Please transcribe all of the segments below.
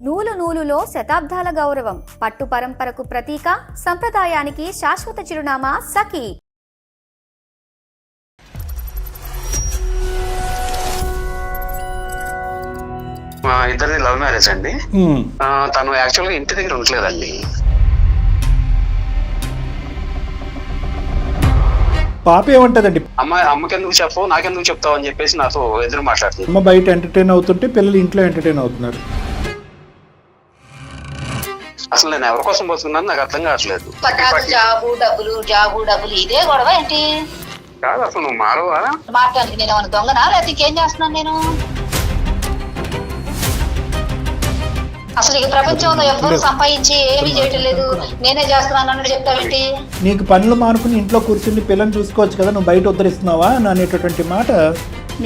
నూలు నూలులో శతాబ్దాల గౌరవం, పట్టు పరంపరకు ప్రతీక, సంప్రదాయానికి శాశ్వత చిరునామా సఖీ. మా ఇద్దరిది లవ్ మ్యారేజ్ అండి. తను యాక్చువల్గా ఇంటి దగ్గర ఉండలేదండి. పాప ఏమంటదండి? అమ్మకెందుకు చెప్పవు, నాకెందుకు చెప్తావు అని చెప్పేసి నాతో ఎదురు మాట్లాడుతుంది. అమ్మ బయట ఎంటర్టైన్ అవుతుంటే పిల్లలు ఇంట్లో ఎంటర్టైన్ అవుతున్నారు. అసలు నేను ఎవరి కోసం పోతున్నాను నాకు అర్థం కావట్లేదు. జాబు డబ్బులు ఇదే గొడవ ఏంటి? కాదు అసలు నువ్వు మారవా? మాట్లాడానికి నేను ఏమైనా దొంగనా లేకపోతే ఇంకేం చేస్తున్నాను నేను? అసలు ఈ ప్రపంచంలో ఎవ్వరు సంపాదించి ఏమీ చేయటం లేదు, నేనే చేస్తున్నాను అన్నట్టు చెప్తావేంటి? నీకు పనులు మానుకుని ఇంట్లో కూర్చుని పిల్లల్ని చూసుకోవచ్చు కదా, నువ్వు బయట ఉద్ధరిస్తున్నావా అనేటటువంటి మాట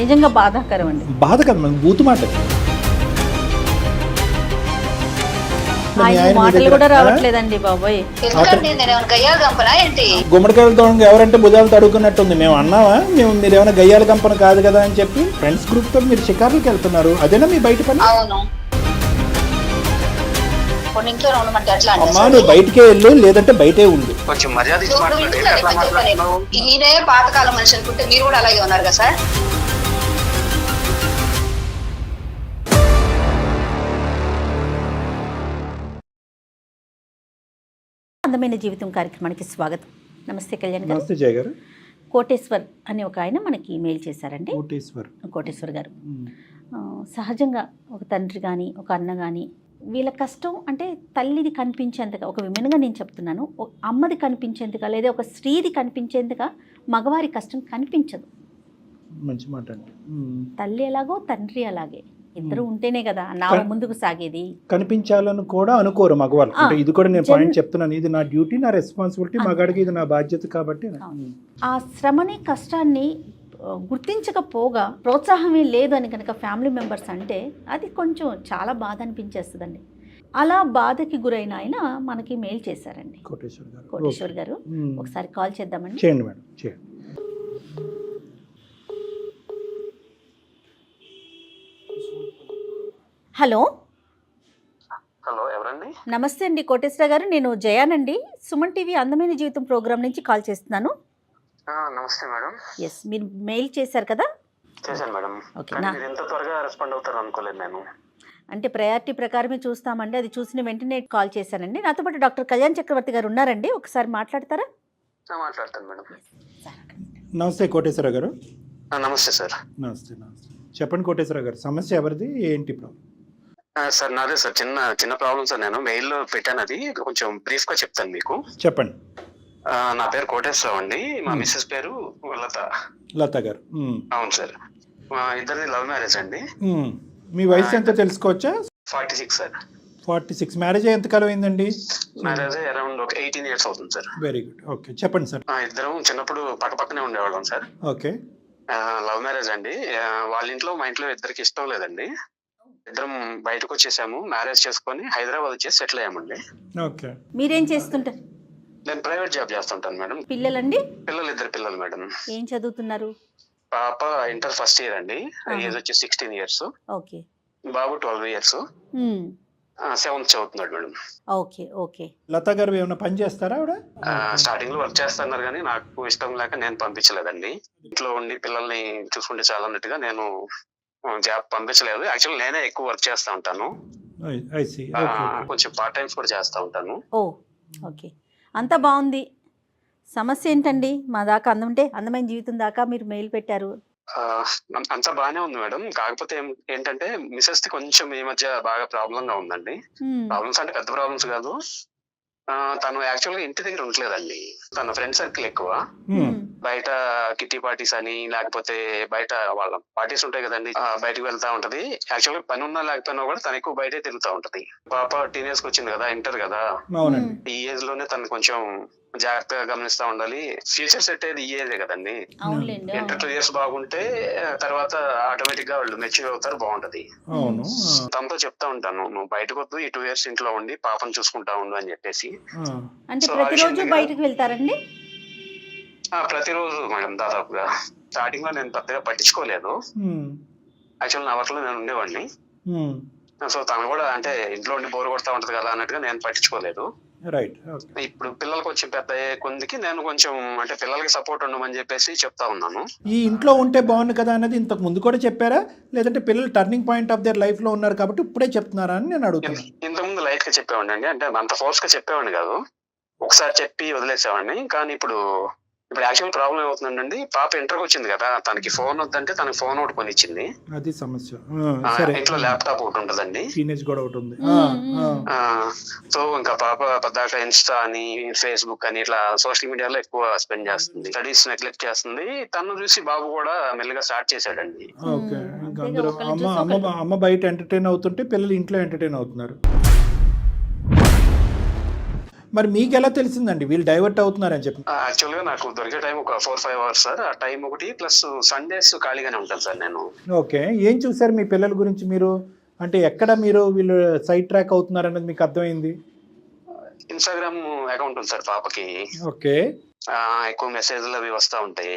నిజంగా బాధాకరం అండి. బాధ కదా, మనకు బూతు మాట. మాటలు కూడా రావట్లేదండి బాబోయ్. ఎందుకంటే నేను ఏమైనా గయ్యాలు గంపనా ఏంటి? గుమ్మడికాయలతో ఎవరంటే భుజాలు తడుకున్నట్టుంది. మేము అన్నావా మీరు ఏమైనా గయ్యాల కంపన కాదు కదా అని చెప్పి ఫ్రెండ్స్ గ్రూప్ తో మీరు షికార్లకు వెళ్తున్నారు, అదేనా మీ బయట పని? అవును, ఇంట్లోనే ఉండమంటే ఎట్లా? అమ్మా నువ్వు బయటకే వెళ్ళు, లేదంటే బయటే ఉండు. కొంచెం మర్యాద ఇచ్చి మాట్లాడు. ఎట్లా మాట్లాడుతున్నావు? ఈయనే పాతకాలం మనిషి అనుకుంటే మీరు కూడా అలాగే ఉన్నారు కదా సార్. అందమైన జీవితం కార్యక్రమానికి స్వాగతం. నమస్తే కళ్యాణ్ గారు. నమస్తే జయ గారు. కోటేశ్వర్ అనే ఒక ఆయన మనకి మెయిల్ చేశారండి. కోటేశ్వర్ గారు సహజంగా ఒక తండ్రి కానీ ఒక అన్న కానీ వీళ్ళ కష్టం అంటే తల్లిది కనిపించేంతగా, ఒక విమెన్గా నేను చెప్తున్నాను, అమ్మది కనిపించేంతగా లేదా ఒక స్త్రీది కనిపించేంతగా మగవారి కష్టం కనిపించదు. మంచి మాట అండి. తల్లి ఎలాగో తండ్రి అలాగే, ఇద్దరు ఉంటేనే కదా నావ ముందుకు సాగేది. కనిపించాలని కూడా అనుకోరు మగవాళ్ళు. అంటే ఇది కూడా నేను పాయింట్ చెప్తున్నాను, ఇది నా డ్యూటీ, నా రెస్పాన్సిబిలిటీ, మగాడికి ఇది నా బాధ్యత కాబట్టి. ఆ శ్రమని కష్టాన్ని గుర్తించకపోగా ప్రోత్సాహమే లేదు అని కనుక ఫ్యామిలీ మెంబర్స్ అంటే అది కొంచెం చాలా బాధ అనిపించేస్తుందండి. అలా బాధకి గురైన ఆయన మనకి మెయిల్ చేశారండి. కోటేశ్వర్ గారు ఒకసారి కాల్ చేద్దామండి. చేయండి మేడం, చేయండి. హలో హలో, ఎవరండి? నమస్తే అండి కోటేశ్వర గారు, నేను జయానండి, సుమన్ టీవీ అందమైన జీవితం ప్రోగ్రామ్ నుంచి కాల్ చేస్తున్నాను. నమస్తే మేడం. ఎస్, మీరు మెయిల్ చేశారు కదా? చేశాను మేడం. మీరు ఎంత త్వరగా రెస్పాండ్ అవుతారు అనుకోలేదు నేను. అంటే ప్రయారిటీ ప్రకారమే చూస్తామండి, అది చూసిన వెంటనే కాల్ చేశానండి. నాతో పాటు డాక్టర్ కళ్యాణ్ చక్రవర్తి గారు ఉన్నారండి, ఒకసారి మాట్లాడతారా? మాట్లాడతాను మేడం. నమస్తే కోటేశ్వర గారు. నమస్తే సార్. నమస్తే. చెప్పండి కోటేశ్వర గారు, సమస్య ఎవరిది, ఏంటి ప్రాబ్లం? సార్ నాదే సార్, చిన్న ప్రాబ్లం సార్. నేను మెయిల్లో పెట్టాను, అది కొంచెం బ్రీఫ్ గా చెప్తాను మీకు. చెప్పండి. నా పేరు కోటేశ్వరరావు అండి, మా మిస్సెస్ పేరు లత గారు. అవును సార్. మా ఇద్దరిది లవ్ మ్యారేజ్ అండి. మీ వయసు ఎంత తెలుసుకోవచ్చా? 46 సార్. 46. మ్యారేజ్ ఎంతకాలం అయిందండి? మ్యారేజ్ అరౌండ్ ఒక 18 years అవుతుంది సార్. Very good. ఓకే, చెప్పండి సార్. ఇద్దరం చిన్నప్పుడు పక్కనే ఉండేవాళ్ళం సార్. ఓకే. లవ్ మ్యారేజ్ అండి. వాళ్ళ ఇంట్లో మా ఇంట్లో ఇద్దరికి ఇష్టం లేదండి. ఇద్దరం బయటకు వచ్చేసాము, మ్యారేజ్ చేసుకొని హైదరాబాద్ వచ్చేసి సెటిల్ అయ్యామండి. ఓకే. మీరేం చేస్తుంటారు? నేను ప్రైవేట్ జాబ్ చేస్తుంటాను మేడం. పిల్లలండి? ఇద్దరు పిల్లలు మేడం. ఏం చదువుతున్నారు? పాప ఇంటర్ ఫస్ట్ ఇయర్ అండి, ఏజ్ వచ్చి 16 years. ఓకే. బాబు 12 years, 7th చదువుతున్నాడు మేడం. Okay okay. లత గారు ఏమైనా పని చేస్తారా? ఆవిడ స్టార్టింగ్ లో వర్క్ చేస్తున్నారు కానీ నాకు ఇష్టం లేక నేను పంపించలేదండి. ఇంట్లో ఉండి పిల్లల్ని చూసుకుంటే చాలా అన్నట్టుగా నేను జాబ్ పంపించలేదు. యాక్చువల్లీ నేనే ఎక్కువ వర్క్ చేస్తా ఉంటాను, కొంచెం పార్ట్ టైమ్స్ కూడా చేస్తా ఉంటాను. ఓ ఓకే, అంతా బాగుంది. సమస్య ఏంటండి? మా దాకా అందమైన జీవితం దాకా మీరు మెయిల్ పెట్టారు. అంతా బాగానే ఉంది మేడం. కాకపోతే ఏంటంటే మిసెస్ ది కొంచెం ఈ మధ్య బాగా ప్రాబ్లం గా ఉందండి. ప్రాబ్లమ్స్ అంటే పెద్ద ప్రాబ్లమ్స్ కాదు. తను యాక్చువల్ గా ఇంటి దగ్గర ఉండలేదండి. తన ఫ్రెండ్ సర్కిల్ ఎక్కువ, బయట కిట్టి పార్టీస్ అని లేకపోతే బయట వాళ్ళ పార్టీస్ ఉంటాయి కదండి, బయటకు వెళ్తా ఉంటది. యాక్చువల్ గా పని ఉన్నా లేకపోయినా కూడా తను ఎక్కువ బయటే తిరుగుతా ఉంటది. పాప టీనేజ్ కి వచ్చింది కదా, ఇంటర్ కదా, ఈ ఏజ్ లోనే తను కొంచెం జాగ్రత్తగా గమనిస్తా ఉండాలి. ఫ్యూచర్ సెట్ అయ్యేది ఈ ఏజే కదండి. ఇంటర్ 2 years బాగుంటే తర్వాత ఆటోమేటిక్ గా వాళ్ళు మెచ్యూర్ అవుతారు, బాగుంటది. తనతో చెప్తా ఉంటాను, నువ్వు బయటకు వద్దు, ఈ 2 years ఇంట్లో ఉండి పాపను చూసుకుంటా ఉండు అని చెప్పేసి. అంటే ప్రతిరోజు బయటకు వెళ్తారండి? ప్రతిరోజు మేడం, దాదాపుగా. స్టార్టింగ్ లో నేను పెద్దగా పట్టించుకోలేదు. యాక్చువల్ నా వర్క్ లో నేను ఉండేవాడిని. సో తను కూడా అంటే ఇంట్లో ఉండి బోర్ కొడతా ఉంటది కదా అన్నట్టుగా నేను పట్టించుకోలేదు. రైట్. ఓకే. ఇప్పుడు పిల్లలు కొంచెం పెద్ద అయ్యే కొందికి నేను కొంచెం అంటే పిల్లలకి సపోర్ట్ ఉండమని చెప్పేసి చెప్తా ఉన్నాను. ఈ ఇంట్లో ఉంటే బాగుంది కదా అన్నది ఇంతకు ముందు కూడా చెప్పారా, లేదంటే పిల్లలు turning point of their life లో ఉన్నారు కాబట్టి ఇప్పుడే చెప్తున్నారా అని నేను అడుగుతున్నాను. ఇంతకుముందు లైట్ గా చెప్పేవాడిని అంటే అంత ఫోర్స్ గా చెప్పేవాడిని కాదు, ఒకసారి చెప్పి వదిలేసేవాడిని. కానీ ఇప్పుడు యాక్చువల్ ప్రాబ్లం ఏమవుతుందండి, పాప ఇంటర్కి వచ్చింది కదా, తనకి ఫోన్ వద్దంటే తనకి ఫోన్ ఒకటి కొనిచ్చింది. అది సమస్య. సరే, ఇంట్లో ల్యాప్టాప్ ఒకటి ఉంటదండి, టీనేజ్ కూడా ఒకటి ఉంది. సో ఇంకా పాప పద్దాక ఇన్స్టా అని ఫేస్బుక్ అని ఇట్లా సోషల్ మీడియాలో ఎక్కువ స్పెండ్ చేస్తుంది, స్టడీస్ నెగ్లెక్ట్ చేస్తుంది. తను చూసి బాబు కూడా మెల్లగా స్టార్ట్ చేశాడండి. ఓకే. అందరూ అమ్మ బయట ఎంటర్టైన్ అవుతుంటే పిల్లలు ఇంట్లో ఎంటర్టైన్ అవుతున్నారు. మరి మీకు ఎలా తెలిసిందండి వీళ్ళు డైవర్ట్ అవుతున్నారని చెప్పి? యాక్చువల్ గా నాకు దొరికే టైం ఒక 4-5 అవర్స్ సార్. ఆ టైం ఒకటి ప్లస్ సండేస్ ఖాళీగానే ఉంటాను సార్ నేను. ఓకే. ఏం చూసారు మీ పిల్లల గురించి మీరు? అంటే ఎక్కడ మీరు వీళ్ళు సైడ్ ట్రాక్ అవుతున్నారు అన్నది మీకు అర్థమైంది? ఇన్స్టాగ్రామ్ అకౌంట్ ఉంది సార్ పాపకి. ఓకే. ఎక్కువ మెసేజ్లు అవి వస్తూ ఉంటాయి.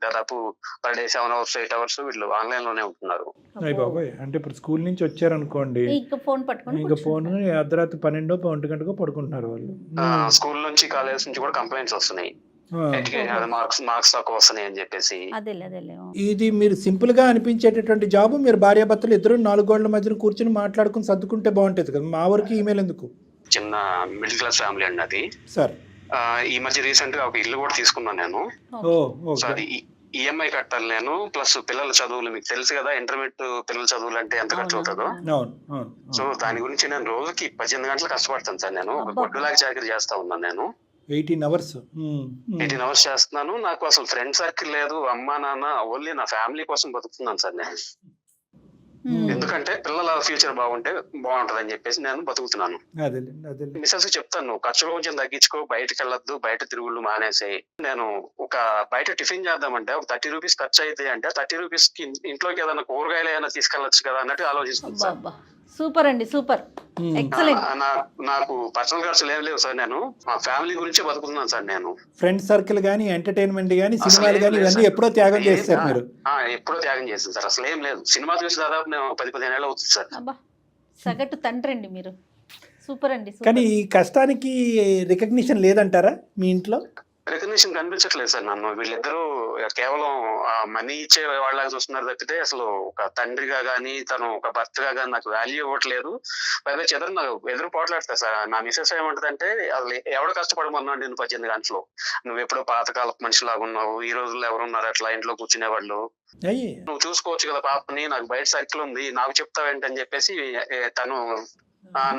దాదాపు పర్ డే 7 అవర్స్ 8 అవర్స్ వీళ్ళు ఆన్లైన్ లోనే ఉంటున్నారు. అయ్య బాబాయ్, అంటే ఇప్పుడు స్కూల్ నుంచి వచ్చారనుకోండి, ఇంకా ఫోన్ అర్ధరాత్రి 12-1 గంటకో పడుకుంటున్నారు వాళ్ళు. స్కూల్ నుంచి కాలేజ్ నుంచి కూడా కంప్లైంట్స్ వస్తున్నాయి, మార్క్స్ తక్కువ వస్తున్నాయి అని చెప్పేసి. ఇది మీరు సింపుల్ గా అనిపించేటటువంటి జాబ్, మీరు భార్యాభర్తలు ఇద్దరు 4 గోడల మధ్యన కూర్చొని మాట్లాడుకుని సర్దుకుంటే బాగుంటది కదా. మా వరకు ఈమెయిల్ ఎందుకు? చిన్న మిడిల్ క్లాస్ ఫ్యామిలీ అండి అది. సార్, ఈ మధ్య రీసెంట్ గా ఒక ఇల్లు కూడా తీసుకున్నాను నేను. సో అది ఈఎంఐ కట్టాలి నేను, ప్లస్ పిల్లల చదువులు మీకు తెలుసు కదా, ఇంటర్మీడియట్ పిల్లల చదువులు అంటే ఎంత ఖర్చు అవుతుందో. సో దాని గురించి నేను రోజుకి 18 గంటలు కష్టపడతాను సార్. నేను ఒక గొడ్డులాగా చాకరీ చేస్తా ఉన్నాను నేను. 18 అవర్స్ చేస్తున్నాను. నాకు అసలు ఫ్రెండ్ సర్కిల్ లేదు, అమ్మా నాన్న, ఓన్లీ నా ఫ్యామిలీ కోసం బతుకుతున్నాను సార్ నేను. ఎందుకంటే పిల్లల ఫ్యూచర్ బాగుంటే బాగుంటది అని చెప్పేసి నేను బతుకుతున్నాను. మిస్సెస్ చెప్తాను, ఖర్చులు కొంచెం తగ్గించుకో, బయటకు వెళ్ళొద్దు, బయట తిరుగుళ్ళు మానేసాయి. నేను ఒక బయట టిఫిన్ చేద్దామంటే ఒక 30 రూపీస్ ఖర్చు అయితే అంటే 30 రూపీస్ కి ఇంట్లోకి ఏదైనా కూరగాయలు ఏదైనా తీసుకెళ్ళొచ్చు కదా అన్నట్టు ఆలోచిస్తాను. సూపర్ అండి, సూపర్, ఎక్సలెంట్. నాకు పర్సనల్ ఖర్చులు ఏం లేవు సార్, నేను మా ఫ్యామిలీ గురించి బతుకుతున్నాను సార్. నేను ఫ్రెండ్ సర్కిల్ గానీ, ఎంటర్టైన్మెంట్ గానీ, సినిమాలు గానీ ఇవన్నీ ఎప్పుడో త్యాగం చేస్తారు మీరు? ఎప్పుడో త్యాగం చేస్తాను సార్, అసలు ఏం లేదు. సినిమా చూసి దాదాపు నేను 10-15 ఏళ్ళు అవుతుంది సార్. సగటు తండ్రి అండి మీరు, సూపర్ అండి. కానీ ఈ కష్టానికి రికగ్నిషన్ లేదంటారా మీ ఇంట్లో? రికగ్నిషన్ కనిపించట్లేదు సార్ నన్ను. వీళ్ళిద్దరూ కేవలం మనీ ఇచ్చే వాళ్ళగా చూస్తున్నారు తప్పితే అసలు ఒక తండ్రిగా గానీ, తను ఒక భర్తగా గానీ నాకు వాల్యూ ఇవ్వట్లేదు. పైగా చెదరు నాకు ఎదురు పోట్లాడతా సార్. నా మిసెస్ ఏమంటదంటే, అసలు ఎవడు కష్టపడమన్నాడు నేను 18 గంటలు, నువ్వు ఎప్పుడో పాతకాలపు మనిషిలాగా ఉన్నావు, ఈ రోజుల్లో ఎవరున్నారు అట్లా ఇంట్లో కూర్చునేవాళ్ళు, నువ్వు చూసుకోవచ్చు కదా పాపని, నాకు బయట సర్కిల్ ఉంది, నాకు చెప్తావేంటని చెప్పేసి తను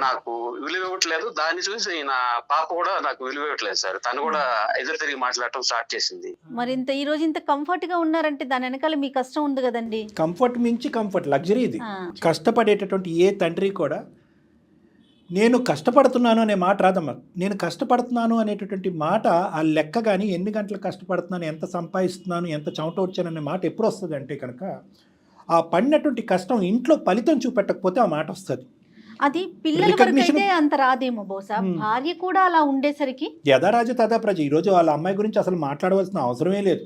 నాకు విలువ ఇవ్వట్లేదు. దాన్ని చూసి నా పాప కూడా నాకు విలువ ఇవ్వట్లేదు సార్. తను కూడా ఎదురు తిరిగి మాట్లాడటం స్టార్ట్ చేసింది. మరి ఈ రోజు ఇంత కంఫర్ట్ గా ఉన్నారంటే దాని వెనకాల మీ కష్టం ఉంది కదండి. కంఫర్ట్ మించి కంఫర్ట్, లగ్జరీ ఇది. కష్టపడేటటువంటి ఏ తండ్రి కూడా నేను కష్టపడుతున్నాను అనే మాట రాదమ్మా. నేను కష్టపడుతున్నాను అనేటటువంటి మాట, ఆ లెక్క కానీ, ఎన్ని గంటలు కష్టపడుతున్నాను, ఎంత సంపాదిస్తున్నాను, ఎంత చెమట వచ్చాననే మాట ఎప్పుడు వస్తుంది అంటే కనుక, ఆ పడినటువంటి కష్టం ఇంట్లో ఫలితం చూపెట్టకపోతే ఆ మాట వస్తుంది. అది పిల్లల వరకు అయితే అంత రాదేమో బహుశా, భార్య కూడా అలా ఉండేసరికి యథారాజు తథా ప్రజ. ఈరోజు వాళ్ళ అమ్మాయి గురించి అసలు మాట్లాడవలసిన అవసరమే లేదు.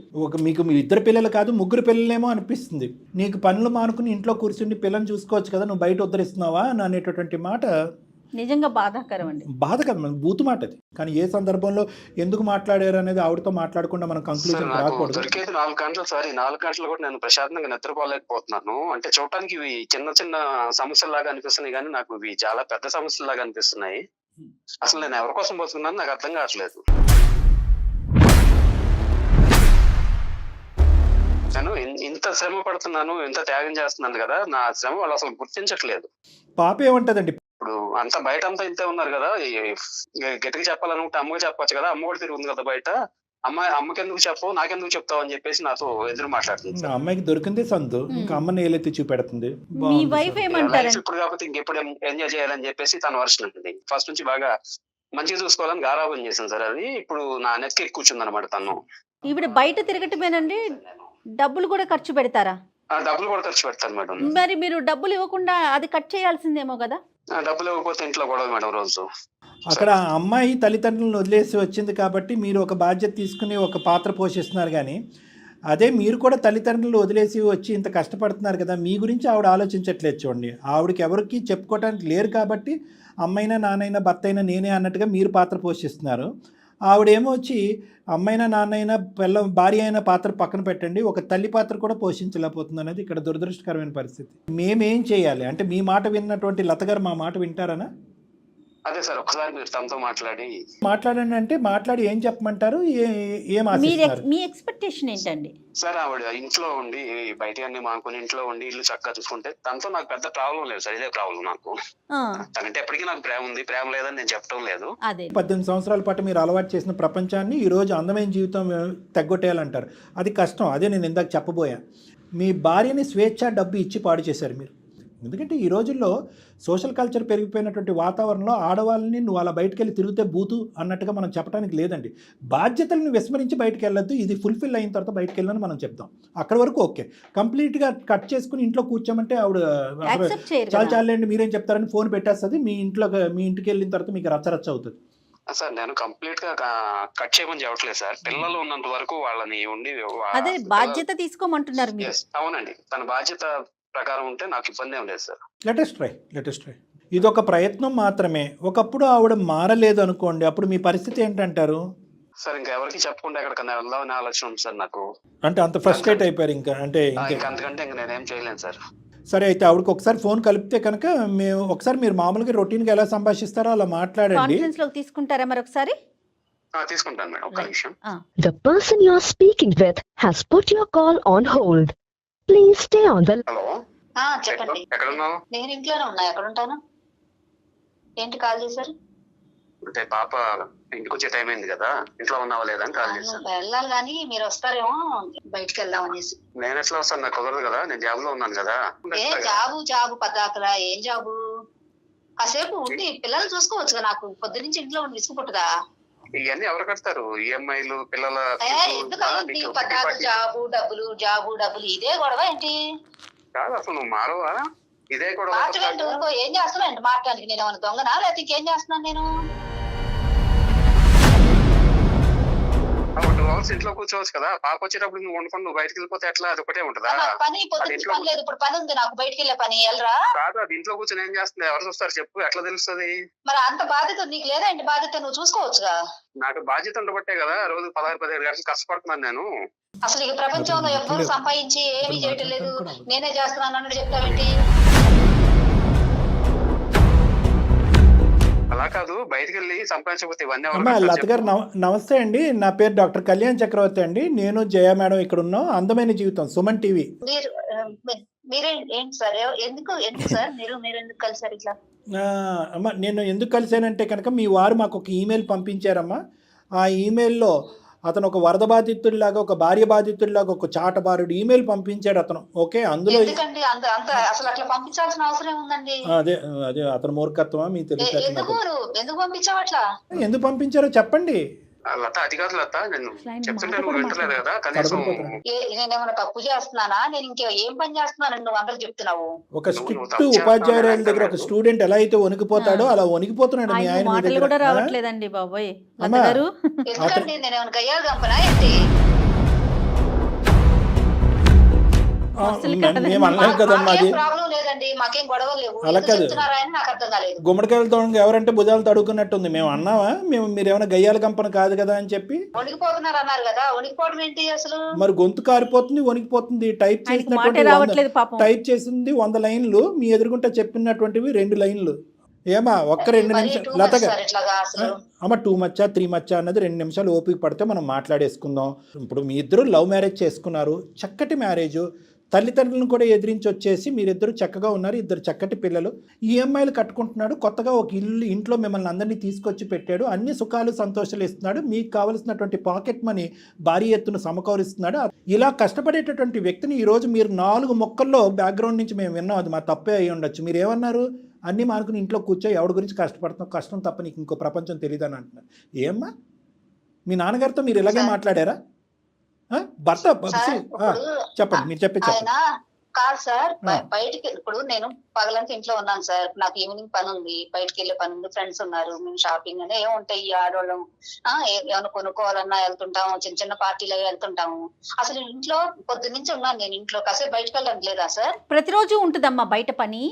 మీకు మీ 2 పిల్లలు కాదు 3 పిల్లలేమో అనిపిస్తుంది. నీకు పనులు మానుకుని ఇంట్లో కూర్చుని పిల్లల్ని చూసుకోవచ్చు కదా, నువ్వు బయట ఉద్ధరిస్తున్నావా అనేటటువంటి మాట నిజంగా బాధాకరం అండి. బాధ కదా, మన బూతు మాట అది. కానీ ఏ సందర్భంలో ఎందుకు మాట్లాడారు అనేది ఆవిడతో మాట్లాడకుండా మనం కంక్లూజన్ రాకూడదు. దొరికేది 4 గంటలు సార్. ఈ 4 గంటలు కూడా నేను ప్రశాంతంగా నిద్రపోలేకపోతున్నాను. అంటే చూడటానికి ఇవి చిన్న చిన్న సమస్యల్లాగా అనిపిస్తున్నాయి, కానీ నాకు ఇవి చాలా పెద్ద సమస్యల్లాగా అనిపిస్తున్నాయి. అసలు నేను ఎవరి కోసం బతుకున్నాను నాకు అర్థం కావట్లేదు. నేను ఇంత శ్రమ పడుతున్నాను, ఇంత త్యాగం చేస్తున్నాను కదా, నా శ్రమ వాళ్ళు అసలు గుర్తించట్లేదు. పాప ఏమంటదండి? ఇప్పుడు అంత బయట అంతా ఇంతే ఉన్నారు కదా, గట్టిగా చెప్పాలనుకుంటే అమ్మకి చెప్పొచ్చు కదా, అమ్మ కూడా తిరుగుతుంది కదా బయట, అమ్మకి ఎందుకు చెప్పవు, నాకెందుకు చెప్తావు అని చెప్పేసి నాతో ఎదురు మాట్లాడుతుంది. అమ్మాయికి దొరికిందే సంతు, ఇంకా అమ్మని ఏలెత్తి చూపెడుతుంది. ఇప్పుడు కాకపోతే ఇంకెప్పుడు ఎంజాయ్ చేయాలని చెప్పేసి తన వర్షన్ ఉంటుంది. ఫస్ట్ నుంచి బాగా మంచిగా చూసుకోవాలని గారాబం చేసింది సార్. అది ఇప్పుడు నా నెత్తికి కూర్చుంది అనమాట. తను ఇప్పుడు బయట తిరగటమేనండి, డబ్బులు కూడా ఖర్చు పెడతారా? డబ్బులు కూడా ఖర్చు పెడతాను మేడం. మరి మీరు డబ్బులు ఇవ్వకుండా అది కట్ చేయాల్సిందేమో కదా? డబ్బులు ఇవ్వకపోతే ఇంట్లో గొడవ మేడం రోజు. అక్కడ అమ్మాయి తల్లిదండ్రులను వదిలేసి వచ్చింది కాబట్టి మీరు ఒక బాధ్యత తీసుకుని ఒక పాత్ర పోషిస్తున్నారు. కానీ అదే మీరు కూడా తల్లిదండ్రులు వదిలేసి వచ్చి ఇంత కష్టపడుతున్నారు కదా, మీ గురించి ఆవిడ ఆలోచించట్లేదు చూడండి. ఆవిడకి ఎవరికి చెప్పుకోవడానికి లేరు కాబట్టి అమ్మైనా నాన్నైనా భర్త అయినా నేనే అన్నట్టుగా మీరు పాత్ర పోషిస్తున్నారు. ఆవిడేమో వచ్చి అమ్మైనా నాన్నైనా భార్య అయినా పాత్ర పక్కన పెట్టండి, ఒక తల్లి పాత్ర కూడా పోషించలేకపోతుంది అనేది ఇక్కడ దురదృష్టకరమైన పరిస్థితి. మేమేం చేయాలి అంటే మీ మాట విన్నటువంటి లత గారు మా మాట వింటారనా? అదే సార్ ఒకసారి మీరు తనతో మాట్లాడండి అంటే మాట్లాడి ఏం చెప్పమంటారు, ఏం ఆశిస్తున్నారు? మీ ఎక్స్పెక్టేషన్ ఏంటండి? సార్ ఆవిడ ఇంట్లో ఉండి బయట అన్ని మానుకొని ఇంట్లో ఉండి ఇల్లు చక్కగా చూసుకుంటే తనతో నాకు పెద్ద ప్రాబ్లం లేదు సార్. ఇదే ప్రాబ్లం నాకు. తనంటే ఎప్పటికీ నాకు ప్రేమ ఉంది, ప్రేమ లేదని నేను చెప్పడం లేదు. 18 సంవత్సరాల పాటు మీరు అలవాటు చేసిన ప్రపంచాన్ని ఈరోజు అందమైన జీవితం తెగొట్టేయాలంటారు. అది కష్టం. అదే నేను ఇందాక చెప్పబోయా. మీ భార్యని స్వేచ్ఛ డబ్బు ఇచ్చి పాడు చేశారు మీరు. ఎందుకంటే ఈ రోజుల్లో సోషల్ కల్చర్ పెరిగిపోయినటువంటి వాతావరణంలో ఆడవాళ్ళని నువ్వు అలా బయటకు వెళ్ళి తిరిగితే బూతు అన్నట్టుగా మనం చెప్పడానికి లేదండి. బాధ్యతలను విస్మరించి బయటకు వెళ్ళొద్దు, ఇది ఫుల్ఫిల్ అయిన తర్వాత బయటకు వెళ్ళని మనం చెప్తాం. అక్కడి వరకు ఓకే. కంప్లీట్గా కట్ చేసుకుని ఇంట్లో కూర్చోమంటే ఆవిడ చాలండి మీరేం చెప్తారని ఫోన్ పెట్టేస్తుంది. మీ ఇంటికి వెళ్ళిన తర్వాత మీకు రచ్చరచ్చ అవుతుంది. సార్ నేను కంప్లీట్ గా కట్ చేయమని చెప్పట్లేదు సార్. పిల్లలు ఉన్నంత వరకు వాళ్ళని ఉండి అదే బాధ్యత తీసుకోమంటున్నారు మీరు. అవునండి, తన బాధ్యత ప్రకారం ఉంటే నాకు ఇబ్బంది ఏం లేదు సార్. Latest try. ఇదొక ప్రయత్నం మాత్రమే. ఒకప్పుడు ఆవిడ మారలేదు అనుకోండి, అప్పుడు మీ పరిస్థితి ఏంటంటారు? సార్ ఇంకా ఎవరికి చెప్పకుండా ఎక్కడికన్నా వెళ్దామని ఆలోచన ఉంది సార్ నాకు. అంటే అంత ఫ్రస్ట్రేట్ అయిపోయారు ఇంకా? అంటే అంతకంటే ఇంకా నేనేం చేయలేను సార్. సరే, అయితే ఆవిడకి ఒకసారి ఫోన్ కలిపితే కనుక మేము ఒకసారి మీరు మామూలుగా రొటీన్గా ఎలా సంభాషిస్తారో అలా మాట్లాడండి. తీసుకుంటారా మరొకసారి? తీసుకుంటాను మేడం, ఒక్క నిమిషం. The person you are speaking with has put your call on hold. Please stay on the. Hello, చెప్పండి. ఎక్కడ ఉన్నావు? నేను ఇంట్లోనే ఉన్నా. ఎక్కడ ఉంటాను? ఏంటి కాల్ చేశారు? అంటే పాప ఇంటికి వచ్చే టైం అయింది కదా, ఇంట్లో ఉన్నావా లేదా అని కాల్ చేశాను. వెళ్ళాలి కానీ మీరు వస్తారేమో బయటకు వెళ్దాం అనేసి. నేను ఎట్లా వస్తాను, నాకు కుదరదు కదా, నేను జాబ్ లో ఉన్నాను కదా. జాబు పద్దాకలా ఏం జాబు? కాసేపు ఉండి పిల్లలు చూసుకోవచ్చు కదా. నాకు పొద్దు నుంచి ఇంట్లో ఉండి విసుగుపుట్టుదా? ఇవన్నీ ఎవరు కడతారు? ఈఎంఐలు, పిల్లల జాబు డబ్బులు ఇదే గొడవ ఏంటి? కాదు, అసలు నువ్వు మారవా? ఇదే గొడవ. ఏం చేస్తున్నావు? మాట్లాడానికి నేను ఏమైనా దొంగనా లేకపోతే ఇంకేం చేస్తున్నాను నేను? 2 hours ఇంట్లో కూర్చోవచ్చు కదా. పాప వచ్చేటప్పుడు నువ్వు వండుకొని నువ్వు బయటకు వెళ్ళిపోతే ఎట్లా? అది ఒకటే ఉంటుందా? పని పని లేదు. ఇప్పుడు పని ఉంది నాకు, బయటకు వెళ్ళే పని. వెళ్ళరా? కాదు, అది ఇంట్లో కూర్చొని ఏం చేస్తుంది? ఎవరు చూస్తారు చెప్పు? ఎట్లా తెలుస్తుంది? మరి అంత బాధ్యత నీకు లేదా ఏంటి? బాధ్యత నువ్వు చూసుకోవచ్చుగా. నాకు బాధ్యత ఉండబట్టే కదా రోజు 16-17 గంటలు కష్టపడుతున్నాను నేను. అసలు ఈ ప్రపంచంలో ఎవ్వరు సంపాదించి ఏమీ చేయటం లేదు, నేనే చేస్తున్నాను అన్నట్టు చెప్తావేంటి? అలా కాదు, బయటకు వెళ్ళి సంపాదించకపోతే ఇవన్నీ. అమ్మా లత గారు నమస్తే అండి. నా పేరు డాక్టర్ కళ్యాణ్ చక్రవర్తి అండి. నేను జయ మేడం ఇక్కడ ఉన్నాం. అందమైన జీవితం, సుమన్ టీవీ. మీరే ఏంటి సార్? ఎందుకు సార్ మీరు ఎందుకు కలిసారు ఇట్లా? అమ్మా నేను ఎందుకు కలిసానంటే కనుక మీ వారు మాకు ఒక ఈమెయిల్ పంపించారమ్మా. ఆ ఈమెయిల్లో అతను ఒక వరద బాధితుడిలాగా, ఒక భార్య బాధితుడిలాగా, ఒక చాటబారుడు ఈమెయిల్ పంపించాడు అతను. ఓకే, అందులో అసలు అట్లా పంపించాల్సిన అవసరం ఉందండి. అదే అతను మూర్ఖత్వమా మీ తెలియదు. ఎందుకు పంపించావు అట్లా? ఎందుకు పంపించారో చెప్పండి. లత, అది కాదు లత, నేను చెప్తుంటే నువ్వు వింటలేదు కదా. కనీసం నేనేమైనా తప్పు చేస్తున్నానా? నేను ఇంకా ఏం పని చేస్తున్నాను నువ్వు అందరూ చెప్తున్నావు? ఒక స్ట్రిక్ట్ ఉపాధ్యాయురాల దగ్గర ఒక స్టూడెంట్ ఎలా అయితే వణికిపోతాడో అలా వణికిపోతున్నాడు మీ ఆయన. మాటలు కూడా రావట్లేదండి బాబోయ్. ఎందుకంటే నేనేమైనా గయ్యాలు కంపనా ఏంటి? మేము అనలేం కదమ్మా. అది అలా కాదు, గుమ్మడికాయలతో ఎవరంటే భుజాలు తడుకున్నట్టుంది. మేము అన్నావా? మీరు ఏమైనా గయ్యాల కంపన కాదు కదా అని చెప్పి వణికిపోతున్నారు అన్నారు కదా. వణికిపోవడం ఏంటి అసలు? మరి గొంతు కారిపోతుంది, వణికిపోతుంది. టైప్ చేసినటువంటి 100 లైన్లు మీ ఎదురుగుంటా చెప్పినటువంటివి 2 లైన్లు. ఏమా ఒక్క 2 నిమిషాలు లతగా అమ్మ 2 మచ్చా 3 మచ్చా అన్నది 2 నిమిషాలు ఓపిక పడితే మనం మాట్లాడేసుకుందాం. ఇప్పుడు మీ ఇద్దరు లవ్ మ్యారేజ్ చేసుకున్నారు, చక్కటి మ్యారేజ్. తల్లిదండ్రులను కూడా ఎదిరించి వచ్చేసి మీరిద్దరు చక్కగా ఉన్నారు, 2 చక్కటి పిల్లలు. ఈఎంఐలు కట్టుకుంటున్నాడు, కొత్తగా ఒక ఇంట్లో మిమ్మల్ని అందరినీ తీసుకొచ్చి పెట్టాడు, అన్ని సుఖాలు సంతోషాలు ఇస్తున్నాడు, మీకు కావలసినటువంటి పాకెట్ మనీ భారీ ఎత్తున సమకూరిస్తున్నాడు. ఇలా కష్టపడేటటువంటి వ్యక్తిని ఈరోజు మీరు 4 మొక్కల్లో బ్యాక్గ్రౌండ్ నుంచి మేము విన్నాం, అది మా తప్పే అయి ఉండొచ్చు. మీరు ఏమన్నారు? అన్నీ మానుకుని ఇంట్లో కూర్చో, ఎవరి గురించి కష్టపడుతున్నావు, కష్టం తప్ప నీకు ఇంకో ప్రపంచం తెలియదని అంటున్నారు. ఏమ్మా మీ నాన్నగారితో మీరు ఇలాగే మాట్లాడారా? భర్త చెప్పండి, మీరు చెప్పండి. కాదు సార్, ఆ. బయటికి ఇప్పుడు నేను పగలంతా ఇంట్లో ఉన్నాను సార్, నాకు ఈవినింగ్ పని ఉంది, బయటికి వెళ్ళే పని ఉంది, ఫ్రెండ్స్ ఉన్నారు, మేము షాపింగ్ అని ఏముంటాయి ఈ ఆడవాళ్ళం, ఏమైనా కొనుక్కోవాలన్నా వెళ్తుంటాము, చిన్న చిన్న పార్టీలు వెళ్తుంటాము. అసలు ఇంట్లో పొద్దున్నుంచి ఉన్నాను నేను ఇంట్లో, కాసేపు బయటకు వెళ్ళడం లేదా సార్? ప్రతిరోజు ఉంటుందమ్మా బయట పని.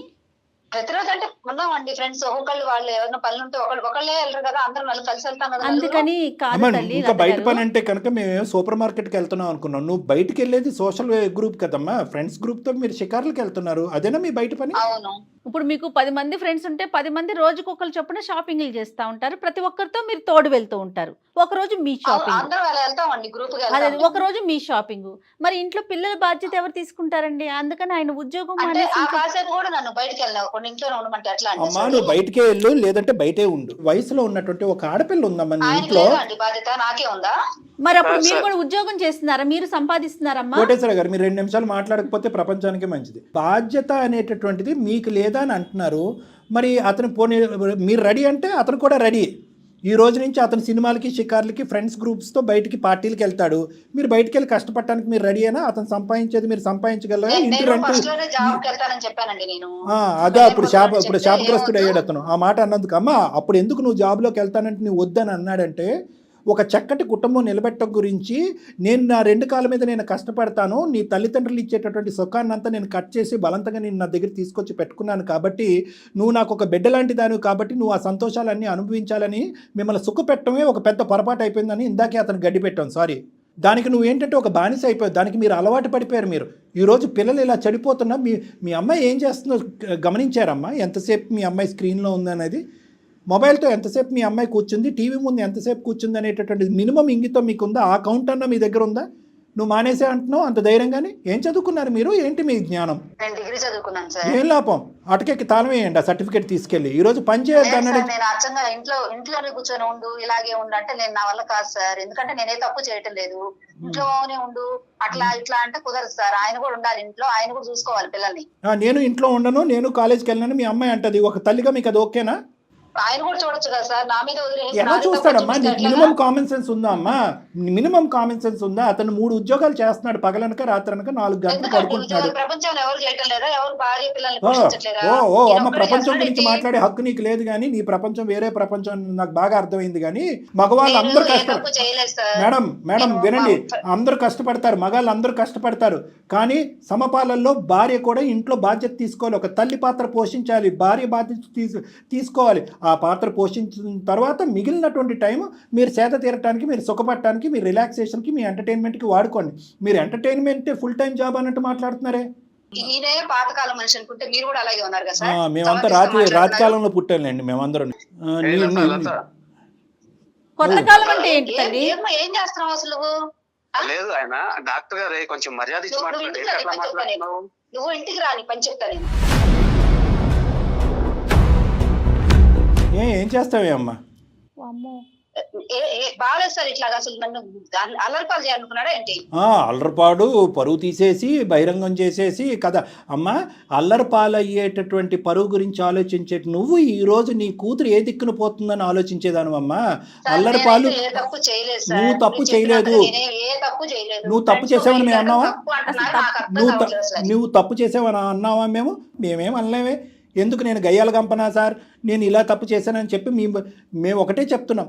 ప్రతిరోజు అంటే ఉన్నామండి ఫ్రెండ్స్, ఒకళ్ళు వాళ్ళు ఎవరైనా పనులు ఉంటే ఒకళ్ళే వెళ్ళరు కదా, అందరం వాళ్ళు కలిసి వెళ్తాం కదా. అందుకని కాదు అమ్మ తల్లి, ఇంకా బయట లత పని గారు. అంటే కనుక మేము సూపర్ మార్కెట్కి వెళ్తున్నాం అనుకున్నాం. నువ్వు బయటికి వెళ్ళేది సోషల్ గ్రూప్ కదమ్మా, ఫ్రెండ్స్ గ్రూప్తో మీరు షికార్లకు వెళ్తున్నారు, అదేనా మీ బయట పని? అవును. ఇప్పుడు మీకు 10 మంది ఫ్రెండ్స్ ఉంటే 10 మంది రోజుకొకరు చొప్పున షాపింగ్లు చేస్తూ ఉంటారు. ప్రతి ఒక్కరితో మీరు తోడు వెళ్తూ ఉంటారు. ఒక రోజు మీ షాపింగ్, అందరం అలా వెళ్తామండి, గ్రూప్ గా అదే వెళ్తాం. ఒక రోజు మీ షాపింగ్. మరి ఇంట్లో పిల్లల బాధ్యత ఎవరు తీసుకుంటారండి? అందుకని ఆయన ఉద్యోగం అంటే మానేసి ఆ ఇంకా- కాసేపు కూడా నన్ను బయటకు వెళ్ళిన ఇంట్లోనే ఉండమంటే ఎట్లా అండి అమ్మా అసలు? నువ్వు బయటికే వెళ్ళు, లేదంటే బయటే ఉండు. వయసులో ఉన్నటువంటి ఒక ఆడపిల్ల ఉందమ్మా నీ ఆయనకి ఇంట్లో. లేదా అండి బాధ్యత, నాకే ఉందా? మరి అప్పుడు మీరు సార్. కూడా ఉద్యోగం చేస్తున్నారా? మీరు సంపాదిస్తున్నారమ్మా? కోటేశ్వర గారు, మీరు 2 నిమిషాలు మాట్లాడకపోతే ప్రపంచానికి మంచిది. బాధ్యత అనేటటువంటిది మీకు లేదా అని అంటున్నారు. మరి అతను పోనీ మీరు రెడీ అంటే అతను కూడా రెడీ. ఈ రోజు నుంచి అతను సినిమాలకి, షికార్లకి, ఫ్రెండ్స్ గ్రూప్స్తో బయటికి పార్టీలకి వెళ్తాడు. మీరు బయటికి వెళ్ళి కష్టపడటానికి మీరు రెడీ అయినా? అతను సంపాదించేది మీరు సంపాదించగలరా? ఇంటి నేను రెంట్ ఫస్ట్ లోనే జాబ్ కి వెళ్తానని చెప్పానండి నేను. అదే ఇప్పుడు చెప్తే శాపగ్రస్తుడు ఏమవుతుంది? అయ్యాడు అతను. ఆ మాట అన్నందుకు అమ్మా అప్పుడు ఎందుకు నువ్వు జాబ్లోకి వెళ్తానంటే నువ్వు వద్దని అన్నాడంటే, ఒక చక్కటి కుటుంబం నిలబెట్టడం గురించి నేను నా 2 కాళ్ళ మీద నేను కష్టపడతాను, నీ తల్లిదండ్రులు ఇచ్చేటటువంటి సుఖాన్ని అంతా నేను కట్ చేసి బలంతంగా నేను నా దగ్గర తీసుకొచ్చి పెట్టుకున్నాను కాబట్టి నువ్వు నాకు ఒక బిడ్డ లాంటి దానివి కాబట్టి నువ్వు ఆ సంతోషాలన్నీ అనుభవించాలని మిమ్మల్ని సుఖపెట్టడమే ఒక పెద్ద పొరపాటు అయిపోయిందని ఇందాకే అతను గడ్డి పెట్టాను. సారీ, దానికి నువ్వు ఏంటంటే ఒక బానిస అయిపోయావు, దానికి మీరు అలవాటు పడిపోయారు. మీరు ఈరోజు పిల్లలు ఇలా చెడిపోతున్నా మీ అమ్మాయి ఏం చేస్తుందో గమనించారమ్మా? ఎంతసేపు మీ అమ్మాయి స్క్రీన్లో ఉందనేది, మొబైల్తో ఎంతసేపు మీ అమ్మాయి కూర్చుంది, టీవీ ముందు ఎంతసేపు కూర్చుంది అనేటటువంటి మినిమం ఇంగితం మీకుందా? ఆ కౌంట్ అన్నా మీ దగ్గర ఉందా? నువ్వు మానేసే అంటున్నావు అంత ధైర్యంగానే. ఏం చదువుకున్నారు మీరు? ఏంటి మీ జ్ఞానం? నేను డిగ్రీ చదువుకున్నాను సార్. ఏం లాభం? అటకెక్కి తాళం వేయండి ఆ సర్టిఫికేట్ తీసుకెళ్ళి. ఈరోజు పని చేయొద్దు లేదు అన్నాడు. సార్, నేను అచ్చంగా ఇంట్లోనే కూర్చొని ఉండు, ఇలాగే ఉండు అంటే నేను నా వల్ల కాదు సార్. ఎందుకంటే నేనే తప్పు చేయటం లేదు, ఇంట్లోనే ఉండు అట్లా ఇట్లా అంటే కుదరదు సార్. ఆయన కూడా ఉండాలి ఇంట్లో, ఆయన కూడా చూసుకోవాలి పిల్లల్ని. నేను ఇంట్లో ఉండను, నేను కాలేజ్కి వెళ్ళను మీ అమ్మాయి అంటది. ఒక తల్లిగా మీకు అది ఓకేనా? ఆయన కూడా చూడొచ్చు కదా సార్, నా మీద వదిలేసి ఎలా నాదే తప్పు చూస్తాడమ్మా? చూపిస్తే నీకు ఎట్లాగా? మినిమం కామన్ సెన్స్ ఉందా అమ్మా? మినిమం కామన్ సెన్స్ ఉందా? అతను 3 ఉద్యోగాలు చేస్తున్నాడు, పగలనక రాత్రనక 4 గంటలు ఎందుకంటే పడుకుంటున్నాడు. ఉద్యోగాలు ప్రపంచంలో ఎవరు చేయటం లేదా? ఎవరు భార్య పిల్లల్ని ఓ పోషించట్లేదా? ఓ ఓ ఈయన అమ్మ, ఒక్కడే ప్రపంచం చేస్తున్నాడు గురించి ఏంటి? మాట్లాడే హక్కు నీకు లేదు, కానీ నీ ప్రపంచం వేరే ప్రపంచం నాకు బాగా అర్థమైంది. కానీ మగవాళ్ళు అందరూ నేను ఏ కష్టపడతారు తప్పు చేయలేదు సార్. మేడం. నేను వినండి, మా- అందరూ కష్టపడతారు, మగాళ్ళు అందరూ కష్టపడతారు, కానీ సమపాలల్లో భార్య కూడా ఇంట్లో బాధ్యత తీసుకోవాలి. ఒక తల్లి పాత్ర పోషించాలి, భార్య బాధ్యత తీసుకోవాలి. ఆ పాత్ర పోషించిన తర్వాత మిగిలినటువంటి టైం మీరు సేద తీరటానికి, మీరు సుఖపడటానికి, మీ రిలాక్సేషన్కి, మీ ఎంటర్టైన్మెంట్కి వాడుకోండి. మీరు ఎంటర్టైన్మెంటే ఫుల్ టైం జాబ్ అన్నట్టు మాట్లాడుతున్నారే. ఈయనే పాతకాలం మనిషి అనుకుంటే మీరు కూడా అలాగే ఉన్నారు కదా సార్. మేమంతా రాజకాలంలో పుట్టాలండి మేమందరం. కొత్త కాలం అంటే ఏంటి తల్లి? ఏం చేస్తున్నావు అసలు నువ్వు? లేదు ఆయన డాక్టర్ గారే కొంచెం మర్యాద ఇచ్చి నువ్వు మాట్లాడు. ఇంటికి రా, ఎట్లా పని చెప్తా నేను. మాట్లాడుతున్నావు? నువ్వు ఇంటికి రాని పని చెప్తా నేను. ఏం చేస్తావే అమ్మా? అమ్మో, బాగాలేదు సార్ ఇట్లాగా. అసలు నన్ను అల్లరిపాలు చేయాలనుకున్నాడా ఏంటి? అల్లరిపాడు పరువు తీసేసి బహిరంగం చేసేసి కదా అమ్మ. అల్లరిపాలయ్యేటటువంటి పరువు గురించి ఆలోచించే నువ్వు ఈ రోజు నీ కూతురు ఏ దిక్కున పోతుందని ఆలోచించేదాను అమ్మా. అల్లరిపాలు ఏ తప్పు చేయలేదు సార్. నువ్వు తప్పు మీరు చేయలేదు. చెప్పినట్టు ఏ తప్పు చేయలేదు. నువ్వు తప్పు చేసావని మేము అన్నావా? తప్పు అంటున్నారు, నాకు అర్థం నువ్వు కావట్లేదు అసలు అది. నువ్వు తప్పు చేసావని అన్నావా? మేమేం అనలేమే. ఎందుకు నేను గయ్యాల గంపనా సార్? నేను ఇలా తప్పు చేశానని చెప్పి మేము ఒకటే చెప్తున్నాం,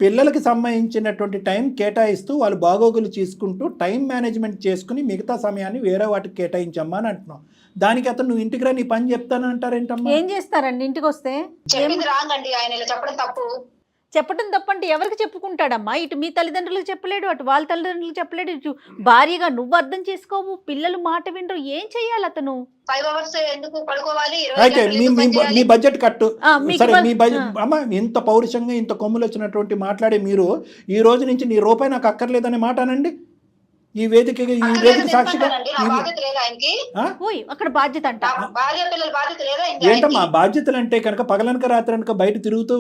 పిల్లలకి సంబంధించినటువంటి టైం కేటాయిస్తూ వాళ్ళు బాగోగులు తీసుకుంటూ టైం మేనేజ్మెంట్ చేసుకుని మిగతా సమయాన్ని వేరే వాటికి కేటాయించమ్మా అని అంటున్నాం. దానికి అతను నువ్వు ఇంటికి రా నీ పని చెప్తాను అంటారేంటమ్మా? ఏం చేస్తారండి ఇంటికి వస్తే? చెప్పింది రాంగ్ అండి, ఆయన ఇలా చెప్పడం తప్పు. చెప్పటం తప్పంటే ఎవరికి చెప్పుకుంటాడమ్మా? ఇటు మీ తల్లిదండ్రులకు చెప్పలేడు, అటు వాళ్ళ తల్లిదండ్రులకు చెప్పలేడు, ఇటు భార్యగా నువ్వు అర్థం చేసుకోవు, పిల్లలు మాట వినరు. ఏం చెయ్యాలి అతను? 5 hours ఎందుకు పడుకోవాలి? 20 అయితే గంటలు ఎందుకు పని మీ చేయాలి? బడ్జెట్ కట్టు. మీకు సరే మీ ఆ. అమ్మ, ఇంత పౌరుషంగా ఇంత కొమ్ములు వచ్చినటువంటి మాట్లాడే మీరు ఈ రోజు నుంచి నీ రూపాయి నాకు అక్కర్లేదనే మాట అనండి. ఈ వేదిక సాక్షిగా. ఎందుకంటారండి? నా బాధ్యత లేదా ఆయనకి? ఓయ్, అక్కడ బాధ్యత అంట. నా భార్య పిల్లల బాధ్యత లేదా ఏంటి ఏంటమ్మా ఆయనకి? బాధ్యతలు అంటే కనుక పగలనక రాత్రనక బయట తిరుగుతూ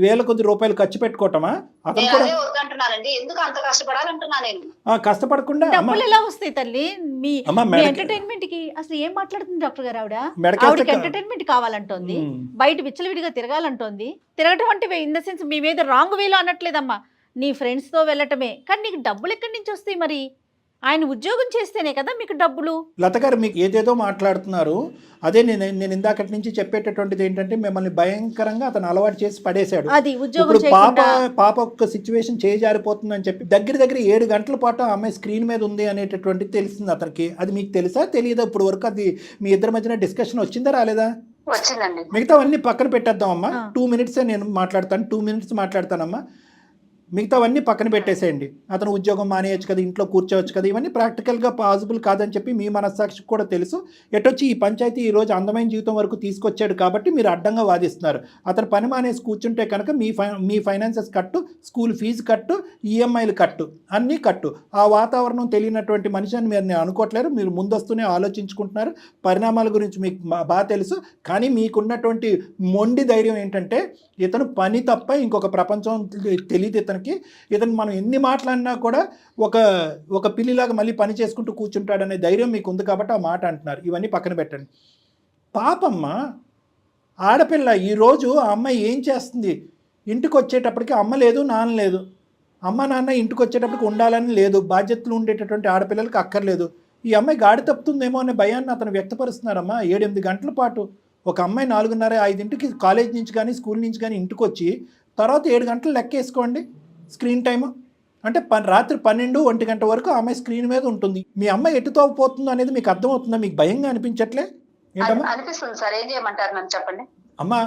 వేల కొద్ది రూపాయలు ఖర్చు పెట్టుకోవటమా? అతను నేను కూడా అదే వద్దంటున్నానండి. ఎందుకు అంత కష్టపడాలంటున్నా నేను. కష్టపడకుండా అమ్మ డబ్బులు ఎలా వస్తాయి తల్లి? మీ అమ్మ, ఎంటర్టైన్మెంట్ కి అసలు ఏం మాట్లాడుతుంది డాక్టర్ గారు? మెడకేస్తే ఆవిడకి ఎంటర్టైన్మెంట్ కావాలంటోంది, బయట విచ్చలవిడిగా తిరగాలంటోంది. తిరగటం అంటే ఇన్ ద సెన్స్ మీ మీద రాంగ్ వేలో అనట్లేదమ్మా, నీ ఫ్రెండ్స్తో వెళ్ళటమే. కానీ నీకు డబ్బులు ఎక్కడి నుంచి వస్తాయి మరి? ఆయన ఉద్యోగం చేస్తేనే కదా మీకు డబ్బులు. లత గారు మీకు ఏదేదో మాట్లాడుతున్నారు. అదే నేను ఇందాకటి నుంచి చెప్పేటటువంటిది ఏంటంటే మిమ్మల్ని భయంకరంగా అతను అలవాటు చేసి పడేశాడు. అది ఉద్యోగం ఇప్పుడు చేయకుండా పాప ఒక సిచ్యువేషన్ చేజారిపోతుందని చెప్పి దగ్గర 7 గంటల పాటు ఆ అమ్మాయి స్క్రీన్ మీద ఉంది అనేటటువంటిది తెలిసింది అతనికి. అది మీకు తెలుసా తెలియదా? ఇప్పుడు వరకు అది మీ ఇద్దరి మధ్యన డిస్కషన్ వచ్చిందా రాలేదా? వచ్చిందండి. మిగతావన్నీ పక్కన పెట్టేద్దామమ్మా. 2 minutes నేను మాట్లాడతాను. 2 minutes మాట్లాడతానమ్మా. మిగతావన్నీ పక్కన పెట్టేసేయండి. అతను ఉద్యోగం మానేయచ్చు కదా, ఇంట్లో కూర్చోవచ్చు కదా, ఇవన్నీ ప్రాక్టికల్గా పాసిబుల్ కాదని చెప్పి మీ మనస్సాక్షికి కూడా తెలుసు. ఎటొచ్చి ఈ పంచాయతీ ఈరోజు అందమైన జీవితం వరకు తీసుకొచ్చాడు కాబట్టి మీరు అడ్డంగా వాదిస్తున్నారు. అతను పని మానేసి కూర్చుంటే కనుక మీ ఫైనాన్సెస్ కట్టు, స్కూల్ ఫీజు కట్టు, ఈఎంఐలు కట్టు, అన్నీ కట్టు. ఆ వాతావరణం తెలియనటువంటి మనిషి అని మీరు అనుకోవట్లేరు. మీరు ముందొస్తూనే ఆలోచించుకుంటున్నారు. పరిణామాల గురించి మీకు బాగా తెలుసు. కానీ మీకున్నటువంటి మొండి ధైర్యం ఏంటంటే ఇతను పని తప్ప ఇంకొక ప్రపంచం తెలియదు ఇతను మనం ఎన్ని మాట్లాడినా కూడా ఒక పిల్లిలాగా మళ్ళీ పని చేసుకుంటూ కూర్చుంటాడనే ధైర్యం మీకు ఉంది కాబట్టి ఆ మాట అంటున్నారు. ఇవన్నీ పక్కన పెట్టండి. పాపమ్మ ఆడపిల్ల ఈరోజు ఆ అమ్మాయి ఏం చేస్తుంది? ఇంటికి వచ్చేటప్పటికి అమ్మ లేదు, నాన్న లేదు. అమ్మ నాన్న ఇంటికి వచ్చేటప్పటికి ఉండాలని లేదు. బాధ్యతలు ఉండేటటువంటి ఆడపిల్లలకి అక్కర్లేదు. ఈ అమ్మాయి గాడి తప్పుతుందేమో అనే భయాన్ని అతను వ్యక్తపరుస్తున్నారమ్మా. 7-8 గంటల పాటు ఒక అమ్మాయి 4:30-5 కాలేజ్ నుంచి కానీ స్కూల్ నుంచి కానీ ఇంటికి వచ్చి తర్వాత 7 గంటలు లెక్కేసుకోండి స్క్రీన్ టైము. అంటే రాత్రి 12-1 గంట వరకు ఆమె స్క్రీన్ మీద ఉంటుంది. మీ అమ్మాయి ఎటు తోకపోతుందో అనేది మీకు అర్థమవుతుందా? మీకు భయంగా అనిపించట్లే? ఏంటమ్మా అనిపిస్తుంది సార్. ఏం చేయమంటారు నన్ను చెప్పండి. అమ్మా